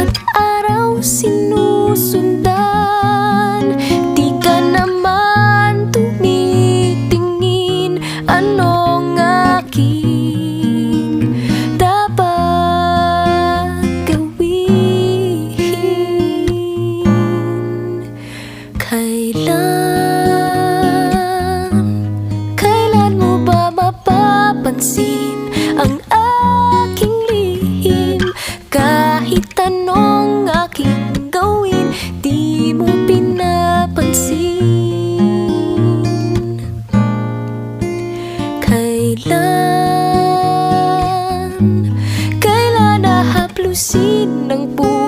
bawat araw sinusundan. Di ka naman tumitingin, anong aking dapat gawin? Kailan mo ba mapapansin ang aking lihim? Kahit anong aking gawin, di mo pinapansin. Kailan nahaplusin ng buhay